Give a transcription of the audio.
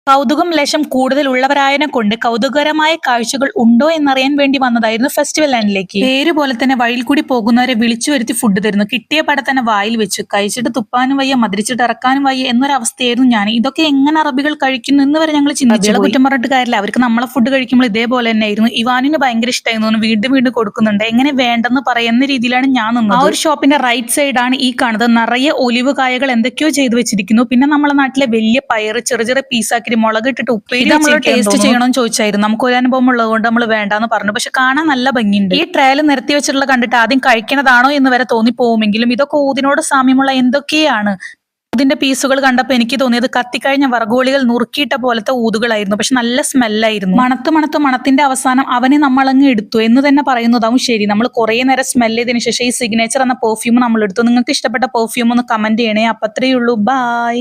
കൗതുകം ലേശം കൂടുതലുള്ളവരായതിനെ കൊണ്ട് കൗതുകകരമായ കാഴ്ചകൾ ഉണ്ടോ എന്നറിയാൻ വേണ്ടി വന്നതായിരുന്നു ഫെസ്റ്റിവൽ ലാൻഡിലേക്ക്. പേര് പോലെ തന്നെ വഴിയിൽ കൂടി പോകുന്നവരെ വിളിച്ചു വരുത്തി ഫുഡ് തരുന്നു. കിട്ടിയ പട തന്നെ വായിൽ വെച്ച് കഴിച്ചിട്ട് തുപ്പാനും വയ്യ, മതിരിച്ചിട്ട് ഇറക്കാനും വയ്യ എന്നൊരവസ്ഥയായിരുന്നു ഞാൻ. ഇതൊക്കെ എങ്ങനെ അറബികൾ കഴിക്കുന്നു എന്ന് വരെ ഞങ്ങൾ ചിന്തിച്ചു. കുറ്റം പറഞ്ഞിട്ട് കാര്യമില്ല, അവർക്ക് നമ്മളെ ഫുഡ് കഴിക്കുമ്പോൾ ഇതേപോലെ തന്നെ ആയിരുന്നു. ഇവാനിന് ഭയങ്കര ഇഷ്ടമായിരുന്നു തോന്നുന്നു, വീണ്ടും വീണ്ടും കൊടുക്കുന്നുണ്ട്. എങ്ങനെ വേണ്ടെന്ന് പറയുന്ന രീതിയിലാണ് ഞാൻ നിന്നത്. ആ ഒരു ഷോപ്പിന്റെ റൈറ്റ് സൈഡാണ് ഈ കാണുന്നത്. നിറയെ ഒലിവ് കായകൾ എന്തൊക്കെയോ ചെയ്തു വെച്ചിരിക്കുന്നു. പിന്നെ നമ്മളെ നാട്ടിലെ വലിയ പയറ് ചെറിയ ചെറിയ പീസാക്കി മുളക് ഇട്ടിട്ട് ഉപ്പേരി നമ്മൾ ടേസ്റ്റ് ചെയ്യണമെന്ന് ചോദിച്ചായിരുന്നു. നമുക്ക് ഒരു അനുഭവം ഉള്ളതുകൊണ്ട് നമ്മൾ വേണ്ടാന്ന് പറഞ്ഞു. പക്ഷെ കാണാൻ നല്ല ഭംഗിയുണ്ട്. ഈ ട്രയൽ നിരത്തി വെച്ചിട്ടുള്ള കണ്ടിട്ട് ആദ്യം കഴിക്കണതാണോ എന്ന് വരെ തോന്നിപ്പോവുമെങ്കിലും ഇതൊക്കെ ഊതിനോട് സാമ്യമുള്ള എന്തൊക്കെയാണ്. ഊതിന്റെ പീസുകൾ കണ്ടപ്പോൾ എനിക്ക് തോന്നിയത് കത്തിക്കഴിഞ്ഞ വറകോളികൾ നുറുക്കിയിട്ട പോലത്തെ ഊതുകളായിരുന്നു. പക്ഷെ നല്ല സ്മെല്ലായിരുന്നു. മണത്തിന്റെ അവസാനം അവനെ നമ്മളങ്ങ് എടുത്തു എന്ന് തന്നെ പറയുന്നതാവും ശരി. നമ്മൾ കുറെ നേരം സ്മെൽ ചെയ്തതിനു ശേഷം ഈ സിഗ്നേച്ചർ എന്ന പെർഫ്യൂം നമ്മൾ എടുത്തു. നിങ്ങൾക്ക് ഇഷ്ടപ്പെട്ട പെർഫ്യൂം ഒന്ന് കമന്റ് ചെയ്യണേ. അപ്പൊ അത്രയേ ഉള്ളൂ. ബൈ.